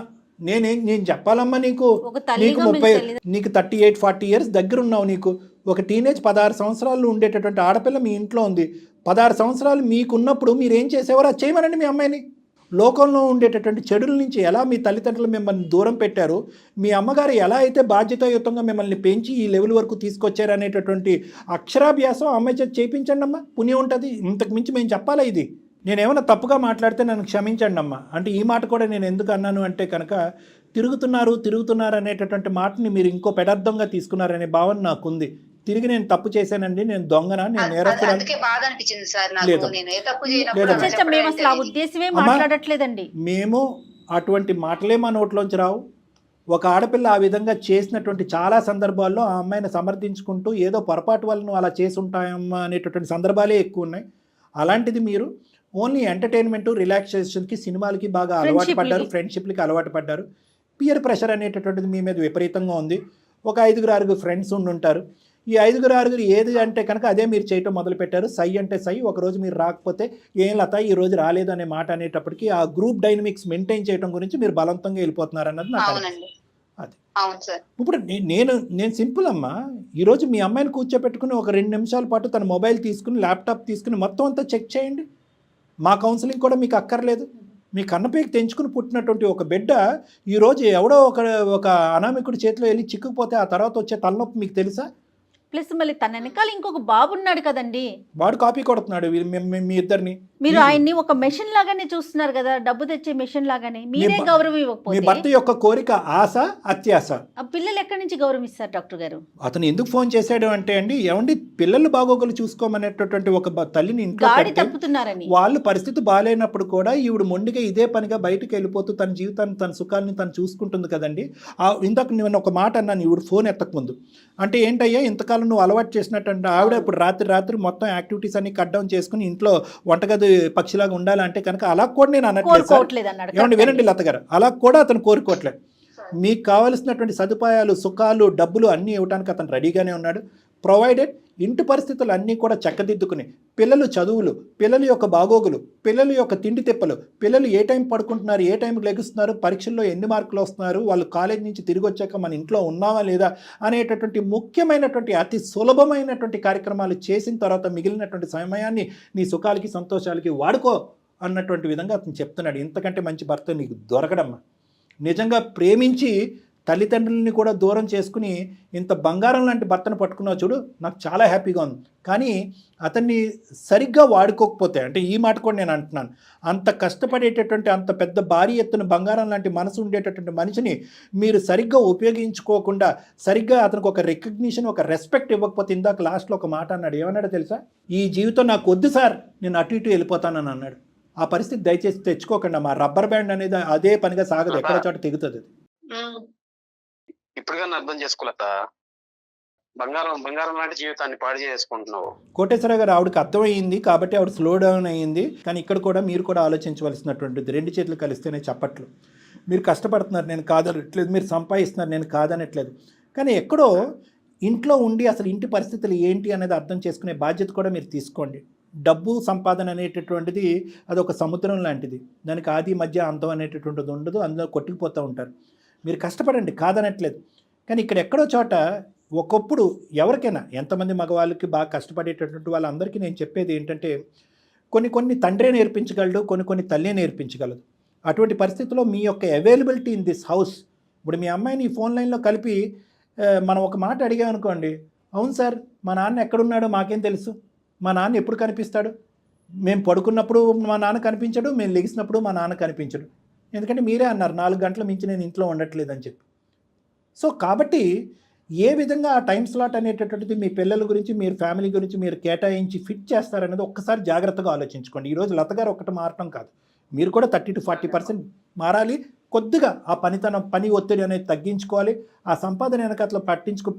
నేను చెప్పాలమ్మా. నీకు 38-40 ఇయర్స్ దగ్గర ఉన్నావు. నీకు ఒక టీనేజ్ 16 సంవత్సరాలు ఉండేటటువంటి ఆడపిల్ల మీ ఇంట్లో ఉంది. 16 సంవత్సరాలు మీకున్నప్పుడు మీరు ఏం చేసేవారో అది చేయమనండి మీ అమ్మాయిని. లోకంలో ఉండేటటువంటి చెడుల నుంచి ఎలా మీ తల్లిదండ్రులు మిమ్మల్ని దూరం పెట్టారు, మీ అమ్మగారు ఎలా అయితే బాధ్యతాయుతంగా మిమ్మల్ని పెంచి ఈ లెవెల్ వరకు తీసుకొచ్చారు అనేటటువంటి అక్షరాభ్యాసం అమ్మాయి చేత చేయించండి అమ్మా. పుణ్యం ఉంటుంది. ఇంతకు మించి మేము చెప్పాలా? ఇది నేనేమైనా తప్పుగా మాట్లాడితే నన్ను క్షమించండి అమ్మా. అంటే ఈ మాట కూడా నేను ఎందుకు అన్నాను అంటే కనుక తిరుగుతున్నారు అనేటటువంటి మాటని మీరు ఇంకో పెడార్థంగా తీసుకున్నారనే భావన నాకుంది. తిరిగి నేను తప్పు చేశానండి, నేను దొంగనా, నేను నేరస్తురాలు. మేము అటువంటి మాటలే మా నోట్లోంచి రావు. ఒక ఆడపిల్ల ఆ విధంగా చేసినటువంటి చాలా సందర్భాల్లో ఆ అమ్మాయిని సమర్థించుకుంటూ ఏదో పొరపాటు వల్ల నువ్వు అలా చేసి ఉంటాయమ్మా అనేటటువంటి సందర్భాలే ఎక్కువ ఉన్నాయి. అలాంటిది మీరు ఓన్లీ ఎంటర్టైన్మెంట్, రిలాక్సేషన్కి, సినిమాలకి బాగా అలవాటు పడ్డారు, ఫ్రెండ్షిప్లకి అలవాటు పడ్డారు. పియర్ ప్రెషర్ అనేటటువంటిది మీ మీద విపరీతంగా ఉంది. ఒక 5-6 ఫ్రెండ్స్ ఉండుంటారు. ఈ 5-6 ఏది అంటే కనుక అదే మీరు చేయటం మొదలుపెట్టారు. సై అంటే సై. ఒకరోజు మీరు రాకపోతే ఏం లత ఈరోజు రాలేదు అనే మాట అనేటప్పటికీ ఆ గ్రూప్ డైనమిక్స్ మెయింటైన్ చేయడం గురించి మీరు బలవంతంగా వెళ్ళిపోతున్నారు అన్నది నాకు అది. ఇప్పుడు నేను సింపుల్ అమ్మా. ఈరోజు మీ అమ్మాయిని కూర్చోపెట్టుకుని ఒక 2 నిమిషాల పాటు తన మొబైల్ తీసుకుని, ల్యాప్టాప్ తీసుకుని మొత్తం అంతా చెక్ చేయండి. మా కౌన్సిలింగ్ కూడా మీకు అక్కర్లేదు. మీ కన్నపైకి తెంచుకుని పుట్టినటువంటి ఒక బిడ్డ ఈరోజు ఎవడో ఒక అనామికుడి చేతిలో వెళ్ళి చిక్కుకుపోతే ఆ తర్వాత వచ్చే తలనొప్పి మీకు తెలుసా? ప్లస్ మళ్ళీ తన వెనకాల ఇంకొక బాబు ఉన్నాడు కదండి. వాడు కాపీ కొడుతున్నాడు మీ ఇద్దరిని. మీరు ఆయన్ని ఒక మెషిన్ లాగానే చూస్తున్నారు కదా, డబ్బు తెచ్చే మెషిన్ లాగానే. మీరే గౌరవం ఇవ్వకపోతే మీ భర్త యొక్క కోరిక, ఆశ, అత్యాశ. ఆ పిల్లలు ఎక్కడి నుంచి గౌరవిస్తారు డాక్టర్ గారు? అతను ఎందుకు ఫోన్ చేశాడు అంటే అండి, ఏమండి పిల్లలు బాగోగులు చూసుకోమనేటటువంటి ఒక తల్లిని ఇంట్లో తప్పుతున్నారని, వాళ్ళు పరిస్థితి బాగాలేనప్పుడు కూడా ఈవిడ మొండిగా ఇదే పనిగా బయటకు వెళ్ళిపోతూ తన జీవితాన్ని, తన సుఖాన్ని తను చూసుకుంటుంది కదండి. ఇందాక నేను ఒక మాట అన్నాను ఈవిడ ఫోన్ ఎత్తకముందు. అంటే ఏంటయ్యా ఇంతకాలం నువ్వు అలవాటు చేసినట్టు ఆవిడ ఇప్పుడు రాత్రి మొత్తం యాక్టివిటీస్ అన్ని కట్ డౌన్ చేసుకుని ఇంట్లో వంటగది పక్షిలాగా ఉండాలంటే కనుక అలా కూడా నేను అనట్లేదు. ఏమండి వినండి లత గారు, అలా కూడా అతను కోరుకోవట్లేదు. మీకు కావలసినటువంటి సదుపాయాలు, సుఖాలు, డబ్బులు అన్నీ ఇవ్వడానికి అతను రెడీగానే ఉన్నాడు. ప్రొవైడెడ్ ఇంటి పరిస్థితులు అన్నీ కూడా చక్కదిద్దుకుని, పిల్లలు చదువులు, పిల్లల యొక్క బాగోగులు, పిల్లల యొక్క తిండి తిప్పలు, పిల్లలు ఏ టైం పడుకుంటున్నారు, ఏ టైంకి లెగుస్తున్నారు, పరీక్షల్లో ఎన్ని మార్కులు వస్తున్నారు, వాళ్ళు కాలేజ్ నుంచి తిరిగి వచ్చాక మన ఇంట్లో ఉన్నావా లేదా అనేటటువంటి ముఖ్యమైనటువంటి అతి సులభమైనటువంటి కార్యక్రమాలు చేసిన తర్వాత మిగిలినటువంటి సమయాన్ని నీ సుఖాలకి, సంతోషాలకి వాడుకో అన్నటువంటి విధంగా అతను చెప్తున్నాడు. ఇంతకంటే మంచి భర్త నీకు దొరకడమ్మా. నిజంగా ప్రేమించి తల్లిదండ్రులని కూడా దూరం చేసుకుని ఇంత బంగారం లాంటి భర్తను పట్టుకున్నావు చూడు, నాకు చాలా హ్యాపీగా ఉంది. కానీ అతన్ని సరిగ్గా వాడుకోకపోతే, అంటే ఈ మాట కూడా నేను అంటున్నాను, అంత కష్టపడేటటువంటి అంత పెద్ద భారీ ఎత్తున బంగారం లాంటి మనసు ఉండేటటువంటి మనిషిని మీరు సరిగ్గా ఉపయోగించుకోకుండా, సరిగ్గా అతనికి ఒక రికగ్నిషన్, ఒక రెస్పెక్ట్ ఇవ్వకపోతే, ఇందాక లాస్ట్లో ఒక మాట అన్నాడు. ఏమన్నాడో తెలుసా? ఈ జీవితం నాకు వద్దు సార్, నేను అటు ఇటు వెళ్ళిపోతానని అన్నాడు. ఆ పరిస్థితి దయచేసి తెచ్చుకోకండి. మా రబ్బర్ బ్యాండ్ అనేది అదే పనిగా సాగదు, ఎక్కడ చోట తెగుతుంది. ఇప్పుడు కానీ అర్థం చేసుకోలేక బంగారం లాంటి జీవితాన్ని పాడు చేసుకుంటున్నావు. కోటేశ్వర గారు, ఆవిడకి అర్థమయ్యింది కాబట్టి ఆవిడ స్లో డౌన్ అయ్యింది. కానీ ఇక్కడ కూడా మీరు కూడా ఆలోచించవలసినటువంటిది, 2 చేతులు కలిస్తేనే చప్పట్లు. మీరు కష్టపడుతున్నారు, నేను కాదనట్లేదు, మీరు సంపాదిస్తున్నారు, నేను కాదనట్లేదు. కానీ ఎక్కడో ఇంట్లో ఉండి అసలు ఇంటి పరిస్థితులు ఏంటి అనేది అర్థం చేసుకునే బాధ్యత కూడా మీరు తీసుకోండి. డబ్బు సంపాదన అనేటటువంటిది అదొక సముద్రం లాంటిది, దానికి ఆది మధ్య అంతం అనేటటువంటిది ఉండదు, అందులో కొట్టుకుపోతూ ఉంటారు. మీరు కష్టపడండి, కాదనట్లేదు. కానీ ఇక్కడ ఎక్కడో చోట ఒకప్పుడు ఎవరికైనా, ఎంతమంది మగవాళ్ళకి బాగా కష్టపడేటటువంటి వాళ్ళందరికీ నేను చెప్పేది ఏంటంటే, కొన్ని తండ్రే నేర్పించగలడు, కొన్ని తల్లే నేర్పించగలదు. అటువంటి పరిస్థితుల్లో మీ యొక్క అవైలబిలిటీ ఇన్ దిస్ హౌస్, ఇప్పుడు మీ అమ్మాయిని ఫోన్ లైన్లో కలిపి మనం ఒక మాట అడిగామనుకోండి, అవును సార్ మా నాన్న ఎక్కడున్నాడో మాకేం తెలుసు, మా నాన్న ఎప్పుడు కనిపిస్తాడు, మేము పడుకున్నప్పుడు మా నాన్న కనిపించడు, మేము లెగిసినప్పుడు మా నాన్న కనిపించడు, ఎందుకంటే మీరే అన్నారు 4 గంటల మించి నేను ఇంట్లో ఉండట్లేదని చెప్పి. సో కాబట్టి ఏ విధంగా ఆ టైం స్లాట్ అనేటటువంటిది మీ పిల్లల గురించి, మీరు ఫ్యామిలీ గురించి మీరు కేటాయించి ఫిట్ చేస్తారనేది ఒక్కసారి జాగ్రత్తగా ఆలోచించుకోండి. ఈరోజు లత గారు ఒకటి మారటం కాదు, మీరు కూడా 30 to 40% మారాలి. కొద్దిగా ఆ పని ఒత్తిడి అనేది తగ్గించుకోవాలి. ఆ సంపాదన వెనకట్లా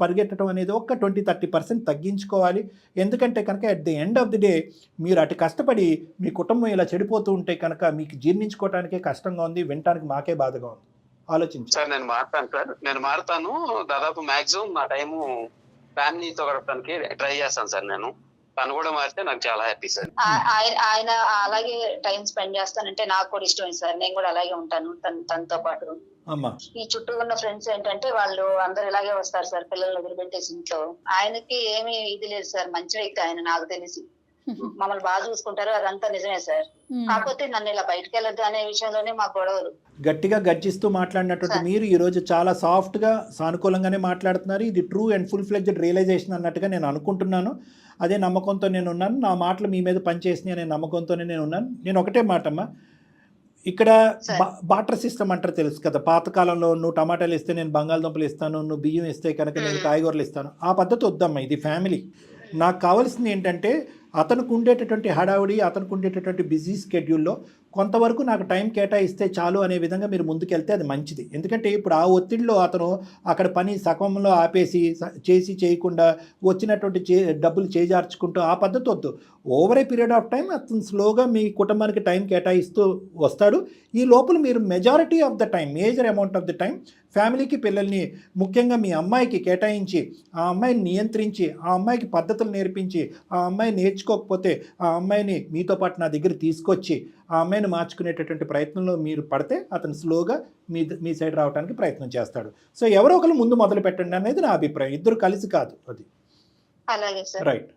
పరిగెట్టడం అనేది ఒక 20-30% తగ్గించుకోవాలి. ఎందుకంటే కనుక at the end of the day మీరు అటు కష్టపడి మీ కుటుంబం ఇలా చెడిపోతూ ఉంటే కనుక మీకు జీర్ణించుకోవడానికే కష్టంగా ఉంది, వినటానికి మాకే బాధగా ఉంది. ఆలోచించు సార్. నేను మారుతాను. దాదాపు మాక్సిమం నా టైము ఫ్యామిలీతో గడపడానికి ట్రై చేస్తాను సార్. నేను తను కూడా మారితే నాకు చాలా హ్యాపీ సార్. ఆయన అలాగే టైం స్పెండ్ చేస్తానంటే నాకు కూడా ఇష్టమే సార్. నేను కూడా అలాగే ఉంటాను తనతో పాటు. ఈ చుట్టూ ఉన్న ఫ్రెండ్స్ ఏంటంటే వాళ్ళు అందరు ఇలాగే వస్తారు సార్, పిల్లల్ని వదిలిపెట్టేసి ఇంట్లో. ఆయనకి ఏమీ ఇది లేదు సార్, మంచి వ్యక్తి ఆయన, నాకు తెలిసి మమ్మల్ని బాగా చూసుకుంటారు, అదంతా నిజమే సార్. కాకపోతే నన్ను ఇలా బయటకు వెళ్ళొద్దు అనే విషయంలోనే మా గొడవలు. గట్టిగా గర్జిస్తూ మాట్లాడినటువంటి మీరు ఈరోజు చాలా సాఫ్ట్గా సానుకూలంగానే మాట్లాడుతున్నారు. ఇది true and full fledged realisation అన్నట్టుగా నేను అనుకుంటున్నాను. అదే నమ్మకంతో నేను ఉన్నాను. నా మాటలు మీ మీద పనిచేసినాయి అనే నమ్మకంతోనే నేను ఉన్నాను. నేను ఒకటే మాటమ్మా, ఇక్కడ బాటర్ సిస్టమ్ అంటారు తెలుసు కదా, పాతకాలంలో నువ్వు టమాటాలు ఇస్తే నేను బంగాళదుంపలు ఇస్తాను, నువ్వు బియ్యం ఇస్తే కనుక నేను కాయగూరలు ఇస్తాను, ఆ పద్ధతి వద్దమ్మా. ఇది ఫ్యామిలీ. నాకు కావాల్సింది ఏంటంటే అతనికి ఉండేటటువంటి హడావుడి, అతనికి ఉండేటటువంటి బిజీ స్కెడ్యూల్లో కొంతవరకు నాకు టైం కేటాయిస్తే చాలు అనే విధంగా మీరు ముందుకెళ్తే అది మంచిది. ఎందుకంటే ఇప్పుడు ఆ ఒత్తిడిలో అతను అక్కడ పని సగంలో ఆపేసి చేయకుండా వచ్చినటువంటి డబ్బులు చేజార్చుకుంటూ ఆ పద్ధతి వద్దు. Over a period of time అతను స్లోగా మీ కుటుంబానికి టైం కేటాయిస్తూ వస్తాడు. ఈ లోపల మీరు majority of the time, major amount of the time ఫ్యామిలీకి, పిల్లల్ని, ముఖ్యంగా మీ అమ్మాయికి కేటాయించి ఆ అమ్మాయిని నియంత్రించి, ఆ అమ్మాయికి పద్ధతులు నేర్పించి, ఆ అమ్మాయి నేర్చుకోకపోతే ఆ అమ్మాయిని మీతో పాటు నా దగ్గర తీసుకొచ్చి ఆ అమ్మాయిని మార్చుకునేటటువంటి ప్రయత్నంలో మీరు పడితే అతను స్లోగా మీ సైడ్ రావడానికి ప్రయత్నం చేస్తాడు. సో ఎవరో ఒకరు ముందు మొదలు పెట్టండి అనేది నా అభిప్రాయం. ఇద్దరు కలిసి కాదు. అది రైట్.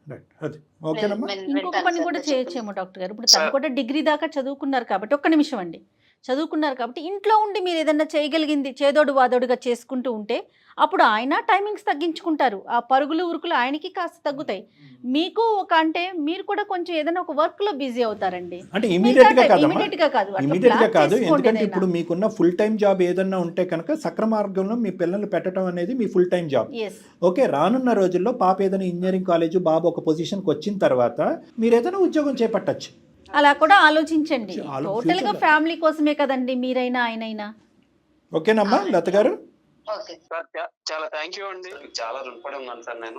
అది ఓకేనమ్మా. ఇంకొక పని కూడా చేయొచ్చేమో డాక్టర్ గారు, ఇప్పుడు తను కూడా డిగ్రీ దాకా చదువుకున్నారు కాబట్టి, ఒక్క నిమిషం అండి, చదువుకున్నారు కాబట్టి ఇంట్లో ఉండి మీరు ఏదన్నా చేయగలిగింది చేదోడు వాదోడుగా చేసుకుంటూ ఉంటే అప్పుడు ఆయన టైమింగ్స్ తగ్గించుకుంటారు, ఆ పరుగులు ఉరుకులు ఆయనకి కాస్త తగ్గుతాయి. మీకు ఒక అంటే మీరు కూడా కొంచెం ఏదైనా ఒక వర్క్ లో బిజీ అవుతారండి. అంటే ఇమీడియట్ గా కాదు, ఎందుకంటే ఇప్పుడు మీకున్న ఫుల్ టైం జాబ్ ఏదన్నా ఉంటే కనుక సక్రమార్గంలో మీ పిల్లలు పెట్టడం అనేది మీ ఫుల్ టైం జాబ్. ఓకే, రానున్న రోజుల్లో పాప ఏదైనా ఇంజనీరింగ్ కాలేజ్, బాబు ఒక పొజిషన్కి వచ్చిన తర్వాత మీరు ఏదైనా ఉద్యోగం చేపట్టచ్చు. అలా కూడా ఆలోచించండి. టోటల్ గా ఫ్యామిలీ కోసమే కదండి మీరైనా ఆయనైనా. ఓకేనమ్మా లత గారు. చాలా థ్యాంక్ యూ అండి. చాలా రుణపడి ఉన్నాను సార్ నేను.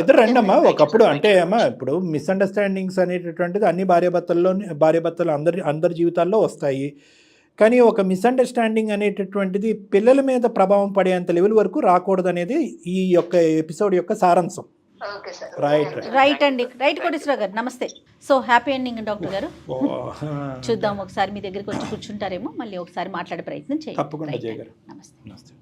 ఇద్దరు రండి అమ్మా. ఒకప్పుడు అంటే అమ్మా, ఇప్పుడు మిస్అండర్స్టాండింగ్స్ అనేటటువంటిది అన్ని భార్యాభర్తలు అందరి జీవితాల్లో వస్తాయి. కానీ ఒక మిస్అండర్స్టాండింగ్ అనేటటువంటిది పిల్లల మీద ప్రభావం పడేంత లెవెల్ వరకు రాకూడదు అనేది ఈ యొక్క ఎపిసోడ్ యొక్క సారాంశం. రైట్ అండి, రైట్ కోటేశ్వర గారు, నమస్తే. సో హ్యాపీ ఎండింగ్ డాక్టర్ గారు. చూద్దాం, ఒకసారి మీ దగ్గరికి వచ్చి కూర్చుంటారేమో, మళ్ళీ ఒకసారి మాట్లాడే ప్రయత్నం చేయండి. తప్పకుండా. నమస్తే.